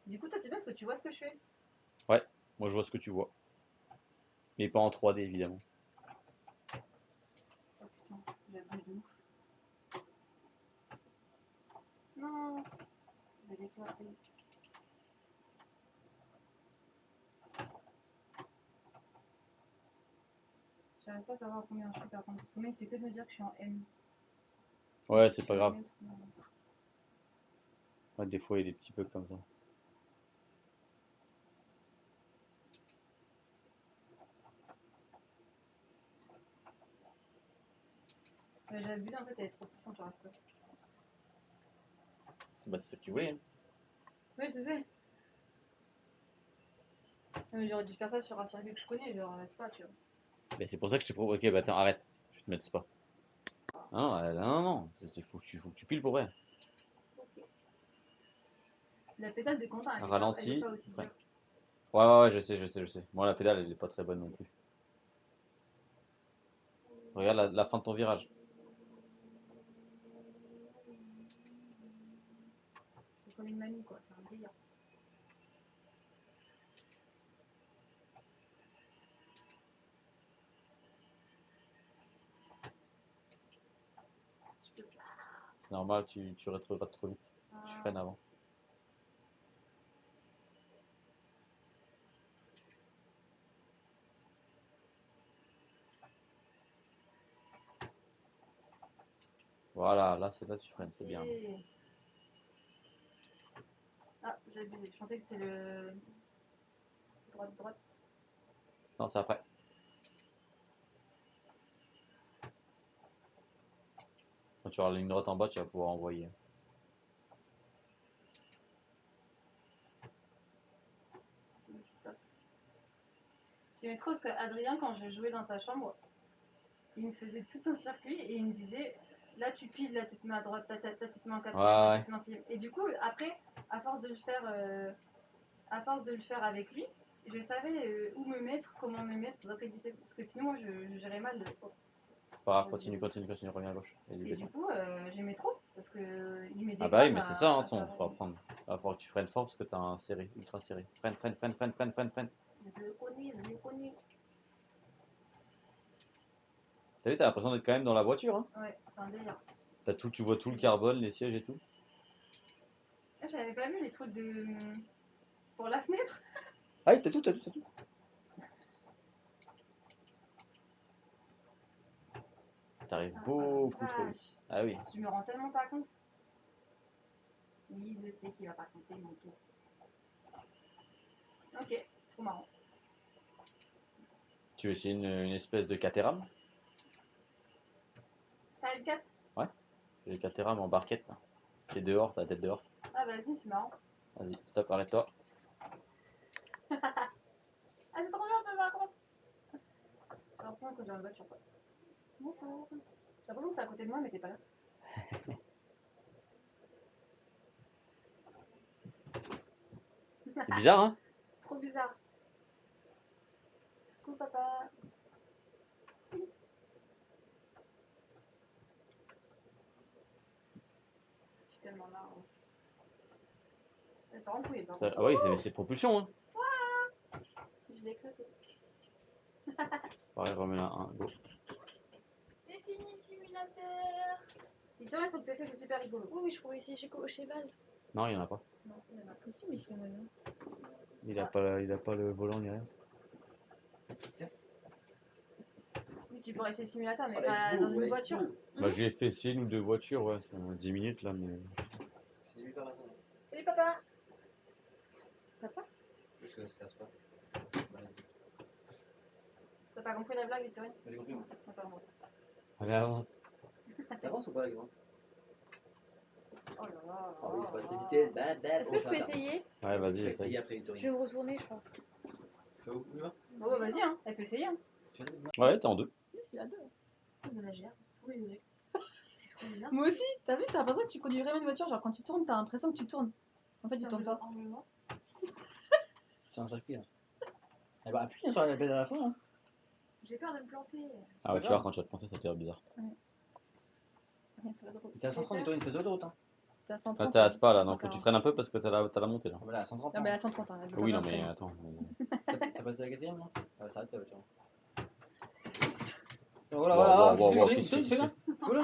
Du coup, toi, c'est bien parce que tu vois ce que je fais. Ouais, moi je vois ce que tu vois. Mais pas en 3D évidemment. Oh putain, j'abuse de ouf. Non, je vais l'éclater. J'arrive pas à savoir combien je suis par contre. Parce que moi, il fait que de me dire que je suis en M. Ouais, c'est pas grave. Mettre, Ouais, des fois il y a des petits bugs comme ça. j'abuse en fait, elle est trop puissante, j'arrive pas. Bah c'est ce que tu voulais. Hein. Ouais, je sais. Non, mais j'aurais dû faire ça sur un circuit que je connais, genre, c'est pas, tu vois. Mais c'est pour ça que je t'ai proposé. Ok, bah attends, arrête. Je vais te mettre spa. Non, non, non. Faut que tu piles pour vrai. Ok. La pédale de Quentin, elle est Ralenti. pas aussi Ouais. dure. Ouais, je sais, je sais. Moi la pédale elle est pas très bonne non plus. Regarde la fin de ton virage. Je suis comme une mamie, quoi, c'est un délire. Je peux pas. C'est normal, tu rétrogrades trop vite. Tu freines avant. Voilà, là tu freines, c'est bien. Ah, j'ai abusé. Je pensais que c'était le. Droite, droite. Non, c'est après. Quand tu auras la ligne droite en bas, tu vas pouvoir envoyer. Je passe. J'aimais trop parce qu'Adrien, quand je jouais dans sa chambre, il me faisait tout un circuit et il me disait là tu piles, là tu te mets à droite, là tu te mets en quatrième, là Ouais, tu te mets en sixième. Et du coup, après, à force de le faire avec lui, je savais où me mettre, comment me mettre, dans quelle vitesse. Parce que sinon, moi, je gérais mal. c'est pas grave, continue, reviens à gauche. Il y a du Et du béton. coup, j'aimais trop parce qu'il m'aidait Ah bah oui, grave mais c'est ça, hein, à faut faire. apprendre. Il va falloir que tu freines fort parce que t'as un serré, ultra serré. Freine. Je le connais, je le connais. T'as vu, t'as l'impression d'être quand même dans la voiture, hein. Ouais, c'est un délire. T'as tout, tu vois tout le carbone, les sièges et tout. Ah, j'avais pas vu les trucs de. Pour la fenêtre. Ah oui, t'as tout. T'arrives beaucoup trop vite. Vache. Ah oui. Je me rends tellement pas compte. Oui, je sais qu'il va pas compter mon tour. Ok, trop marrant. Tu veux essayer une espèce de Caterham? T'as le 4? Ouais. J'ai le Caterham en barquette, là. T'es dehors, ta tête dehors. Ah, vas-y, c'est marrant. Vas-y, stop, arrête-toi. Ah, c'est trop bien ça par contre. J'ai l'impression de conduire une voiture quoi. Bonjour. J'ai l'impression que t'es à côté de moi mais t'es pas là. C'est bizarre, hein? Trop bizarre. Coucou papa. Je suis tellement là. Par contre, oui, par contre. Ah oui, c'est propulsion, hein. Je l'ai éclaté. Pareil, remets la 1, go. C'est fini le simulateur. Il il faut que tu essaies, c'est super rigolo. Oui, je pourrais essayer chez Cheval. Non, il y en a pas. Non, il y en a pas. Mais si, mais je l'aimerais bien. Il a pas le volant ni rien. Oui, tu pourrais essayer simulateur, mais Oh, pas let's go, dans une let's voiture. go. Bah, j'ai fait essayer une ou deux voitures, ouais, c'est 10 minutes là, mais. C'est lui par hasard. Salut papa. Papa? Juste que ça se casse pas. T'as pas compris la blague, Victorine? J'ai compris, moi. T'as pas compris. Allez, avance. T'avances ou pas, Guillaume? Oh là là. Ah oui, c'est pas cette vitesse. Bad. Est-ce que je peux essayer? Ouais, vas-y, Je vais essaye. essayer après Je Victorine. vais me retourner, je pense. Tu vas où? On y va? Bon, bah vas-y, hein. Elle peut essayer. Hein. Tu viens de moi? Ouais, t'es en deux. Oui, c'est la 2. De la GR. Premier degré. C'est trop bizarre. Moi aussi, t'as vu, t'as l'impression que tu conduis vraiment une voiture. Genre quand tu tournes, t'as l'impression que tu tournes. En fait, tu tournes pas. C'est un circuit là. Eh bah, appuie sur la pédale à la fin. Hein. J'ai peur de me planter. Ah ouais, tu vois, quand tu vas te planter, ça te fait bizarre. Ouais. T'es à 130 et toi, une phase d'autoroute. Hein. T'es à Là, 130. t'es à Spa là, non, faut que 140. tu freines un peu parce que t'as la montée là. Ah, bah là, à 130. Non, mais à 130 ans. là, Oui, non, je mais freine. attends. T'as passé la quatrième, non? Ah, ça arrête, tu vois. Voilà, Wow, voilà, wow, wow, tu qu'est-ce fais que bien. Voilà.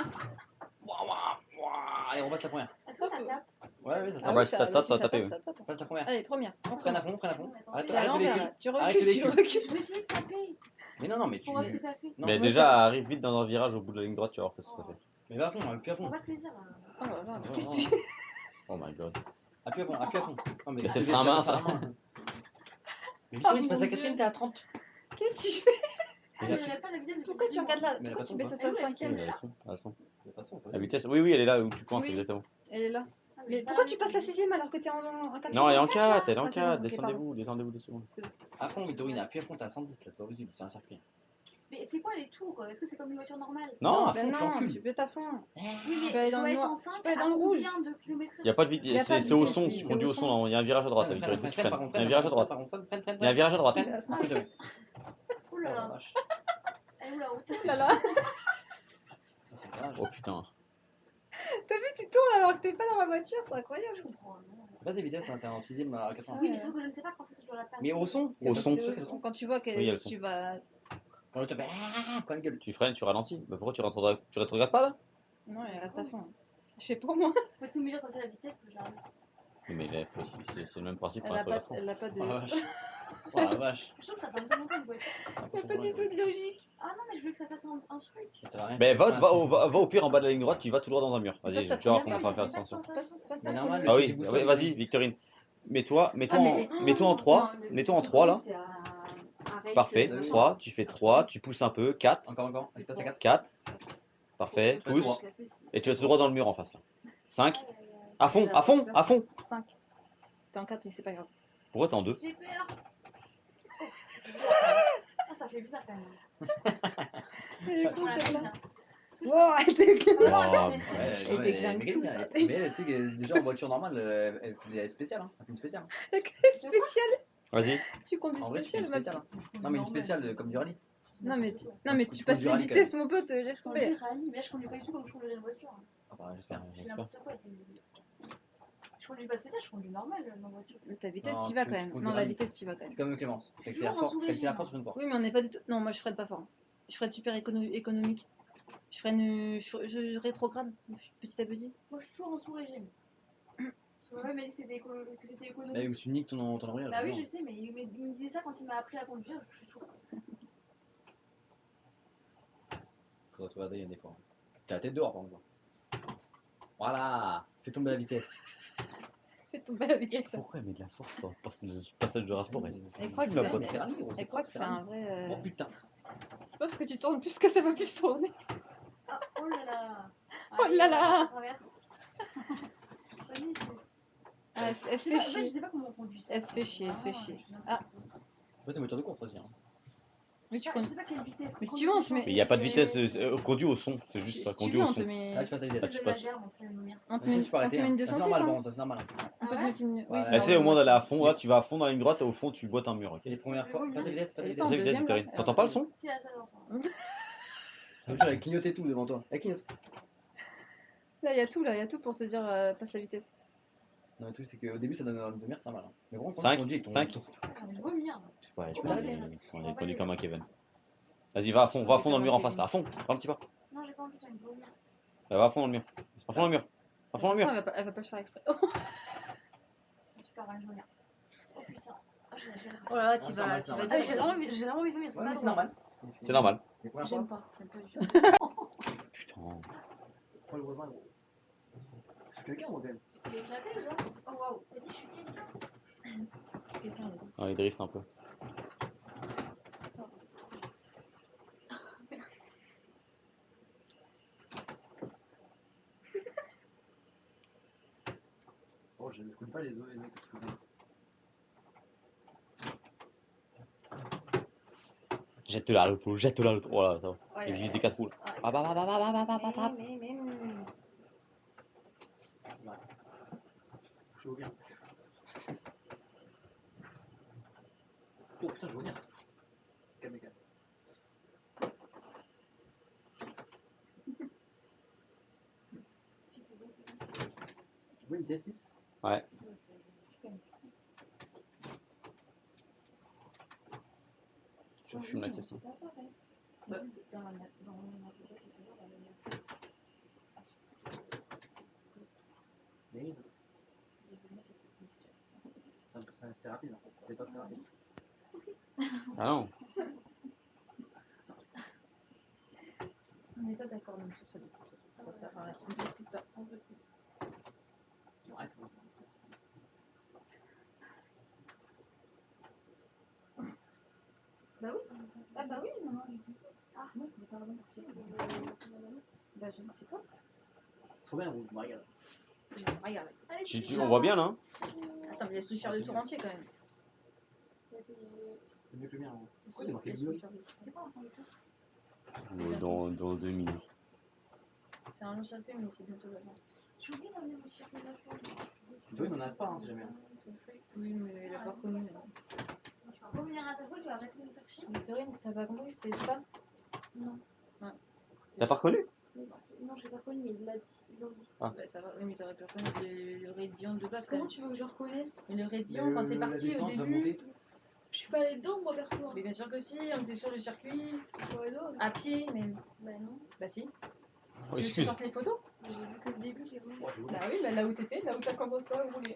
Allez, on passe la première. Est-ce que ça tape? Ouais, ouais, ça Ah tape. bah, si t'as tapé, ça tapé, tape, ouais. ça tape. Passe la première. Allez, première. On Freine à freine. fond, freine à fond. Arrête, T'es à arrête de l'envers, l'écume. là. Tu Arrête recules, les tu culs. recules. Je vais essayer de taper Mais non, mais tu. pour voir ce que ça fait. Non, Mais moi, déjà, arrive vite dans un virage au bout de la ligne droite, tu vas voir ce que ça fait. mais va à fond, appuie à On fond. va te le dire là. Oh là là, mais Oh, qu'est-ce oh. que tu fais? Oh my god. Appuie à fond, appuie à fond. Non, Mais c'est tu frein à viens main, de faire ça. à main. Mais Victorine, tu Oh, passes mon la quatrième, Dieu. t'es à 30. Qu'est-ce que tu fais? Ah, Mais là, j'avais pas la vitesse. Pourquoi tu regardes là? Mais elle a Pourquoi pas tu de baisses son, à sa quoi. Oui, cinquième? mais elles sont, elles sont. Il y a pas de son, La vitesse, oui, oui, elle est là où tu pointes Oui. exactement. Elle est là. Ah, Mais pourquoi tu passes la sixième alors que t'es en 4? Non, elle est en 4, elle est en Ah, c'est 4, bon, ok, descendez-vous, descendez-vous 2 secondes. À fond, Victorine, appuie à fond, t'es à 110 là, c'est pas possible, c'est un circuit. Mais c'est quoi les tours? Est-ce que c'est comme une voiture normale? Non, à Ben fond, non, t'encules. tu pètes à fond. Oui, Tu peux mais aller je dans dois le être noir. en Tu 5 peux aller à dans le rouge. combien de kilomètres? il n'y a pas de Il y vitesse, a pas de c'est au vitesse, son, c'est tu conduis au au son, son. il y a un virage à droite, Freine, Victorine, faut freine, que tu freine, par freines. contre, Il y a un freine, virage à droite. par contre, freine, freine, Il y a un virage à droite. Il est à 100. freine. Freine jamais. Oh là Oh la là. vache. Elle est où la route? Oh là là. C'est dommage. Oh putain. T'as vu, tu tournes alors que t'es pas dans la voiture, c'est incroyable. Je comprends. Pas des vitesses, hein, t'es en 6ème à 80. Oui, mais sauf que je ne sais pas quand est-ce que je dois la passer. Mais au son, Au son. C'est au son. Quand tu vois que Oui, elles sont. tu vas. Quand l'autre fait quand elle gueule. Tu freines, tu ralentis. Bah pourquoi tu rétrogrades pas là? Non, elle reste à fond. Je sais pas moi. Faut que me dire quand c'est la vitesse que j'arrive. Oui, mais là, c'est le même principe pour Elle a pas, rétrograde. elle a pas de. Oh la vache. Oh la vache. Je trouve que ça t'a tellement une voiture. Il y a pas du tout de logique. Ah non, mais je veux que ça fasse un truc. Ça va rien Mais faire, va, c'est va, pas au- va, va au pire en bas de la ligne droite, tu vas tout droit dans un mur. Passe Vas-y, ta tu vas voir première comment ça va Mais faire ça attention. fait pas de sensation. Passe Mais ta normal, première. Ah le oui, bouge ah pas, oui, il vas-y, bouge. Victorine. Mets-toi Ah, mais- en 3, mets-toi en 3 là. Parfait, machin. 3, tu fais 3, tu pousses un peu, 4, Encore. Allez, passe à 4. 4. Parfait, Fais pousse. trois. Et tu vas tout droit dans le mur en face. 5. À À fond, à fond, à fond. 5. T'es en 4, mais c'est pas grave. Pourquoi t'es en 2? J'ai peur. Oh, c'est bizarre. Ah, ça fait bizarre quand même. Elle est con, Ah, celle-là. bien. Wow, elle était Oh, Elle Ouais, déglingue mais tout, elle- ça. mais elle, tu sais que déjà en voiture normale, elle est spéciale. Hein. Elle fait une spéciale. spéciale. Vas-y. Tu conduis En vrai, tu fais spécial, une ma spéciale. petite. Hein. Non, mais une spéciale comme du rallye. Non, mais tu Tu passes conduis les rallye, quand vitesses, mon pote, laisse Je tomber. conduis rallye, mais là je conduis pas du tout comme je conduis une voiture. Ah bah, j'espère. Je fais n'importe quoi. Je conduis pas spécial, je conduis normal ma voiture. Mais ta vitesse, Non, t'y vas tu- quand tu même. conduis Non, la rallye. vitesse, t'y vas quand même. C'est comme Clémence. Je suis T'accélères toujours en fort, sous-régime. t'accélères fort, tu freines fort. Oui, mais on n'est pas du tout. Non, moi je freine pas fort. Je freine super économique. Je freine. Je rétrograde petit à petit. Moi je suis toujours en sous-régime. Parce que ma mère m'a dit que c'était Bah, économique. tu niques ton embrayage. Bah oui, je sais, mais il me disait ça quand il m'a appris à conduire, je suis toujours ça. Faudra te regarder, il y a des fois. T'as la tête dehors, par exemple. Voilà. Fais tomber la vitesse. Fais tomber la vitesse. Pourquoi elle met de la force sur le passage de rapport? Elle croit que Ma c'est- pote. C'est rallye, gros. Elle croit que c'est un vrai. Oh putain. C'est pas parce que tu tournes plus que ça va plus tourner. Ah, oh là là. Oh là là. Ça s'inverse. Vas-y, Ah, elle se fait je chier. sais pas comment on conduit ça. Elle se fait chier, elle se fait chier. Ah, Ouais, c'est une voiture de course aussi. Hein. oui, tu Je conduis. sais pas quelle vitesse. Mais si tu veux, on te met- Mais il n'y a pas de vitesse, conduis au son, c'est juste ça, Si tu conduis veux, au on te son. met. Là, tu passes la vitesse. Ça, C'est tu de la passes. gerbe, on fait le mien. On te Ouais, met ça, tu peux arrêter. une Hein. C'est 206. normal, hein. bon, ça c'est normal. On peut te mettre une. Oui, Ouais. c'est Essaye au normal. moins d'aller à fond, là tu vas à fond dans la ligne droite et au fond tu boites un mur. Ok. Et les premières fois, passe la vitesse, passe la Elle est vitesse. en Vas-y, vas-y, deuxième, Victorine. là. T'entends pas le son? Si, là, ça danse. La voiture, elle clignotait tout devant toi. Elle clignote. Là, il y a tout pour te dire passe la vitesse. Non, mais le truc, c'est qu'au début, ça donne une demi-heure, c'est normal. Hein. Mais bon, quand Cinq, tu conduis avec ton- 5. J'ai envie de vomir. Ouais, je On peux va arrêter. aller. On est conduit comme un Kevin. Vas-y, va à fond dans le mur en face là, à fond, prends un petit pas. Non, j'ai pas envie, j'ai envie de vomir. Va à fond dans le mur. À fond dans le mur. À fond dans le mur. Elle va pas le faire exprès. C'est super mal, je vomir. Oh putain. Ah, j'ai Oh là là, Ah, c'est normal, c'est normal. Ah, j'ai vraiment envie de vomir, c'est Ouais, pas mais c'est drôle. normal. C'est normal. Les premières fois, J'aime pas du tout. Putain. prends le voisin, gros. Je suis quelqu'un, moi, quand même. Il est éclaté, genre. Oh waouh, t'as dit je suis quelqu'un. Je suis quelqu'un, là. Ah, il drift un peu. Oh, je ne connais pas les autres, les mecs que tu connais. Jette-la à l'autre, jette-la à l'autre. Voilà, ça va. Ouais, Il vise des 4 roues. ouais. Ah bah bah bah bah bah bah bah bah. Mais. C'est vrai. Je suis au bien. Oh putain, je vois bien. Calme, calme. Oui, une TS6. Ouais. Je fume la question. C'est pas pareil. Bah. Dans la Mais désolé, c'est pas l'histoire. c'est rapide, en fait. C'est pas très rapide. Ah non. On n'est pas d'accord même sur ça de toute façon. Ça sert à rien. On ne discute pas. On veut plus. Arrête. Bah oui. Ah bah oui, maman, je dis. Ah, moi je ne pas remercier. Bah je ne sais pas. C'est trop bien, vous me regardez. Regarde. Allez, On voit bien là. Attends, mais laisse-lui faire le tour entier quand même. C'est mieux que le mien. Hein. Pourquoi il est marqué Laisse-lui bleu? faire le tour. C'est quoi la fin du tour? Dans 2 minutes. C'est un long circuit, mais c'est bientôt la fin. J'ai oublié d'emmener mon circuit de la fois. Toi, il n'en a pas, hein, si jamais. Oui, mais il a pas reconnu. Tu vas revenir à ta fois, tu vas arrêter de me faire chier. Victorine, t'as pas compris, c'est ça? Non. T'as pas reconnu? Non, j'ai pas connu, mais il l'a dit. Ils l'ont dit. Bah ça va, oui, mais t'aurais pu reconnaître le Rédion de base quand Comment même. tu veux que je reconnaisse? Mais le Rédion, quand t'es parti au début. Je suis pas allée dedans, moi, perso. Mais bien sûr que si, on était sur le circuit, Ouais, non. à pied même. Bah non. Bah si. Oh, Tu veux que je excuse. sorte les photos? J'ai vu que le début, j'ai vu. Bah oui, bah là où t'étais, là où t'as commencé à rouler.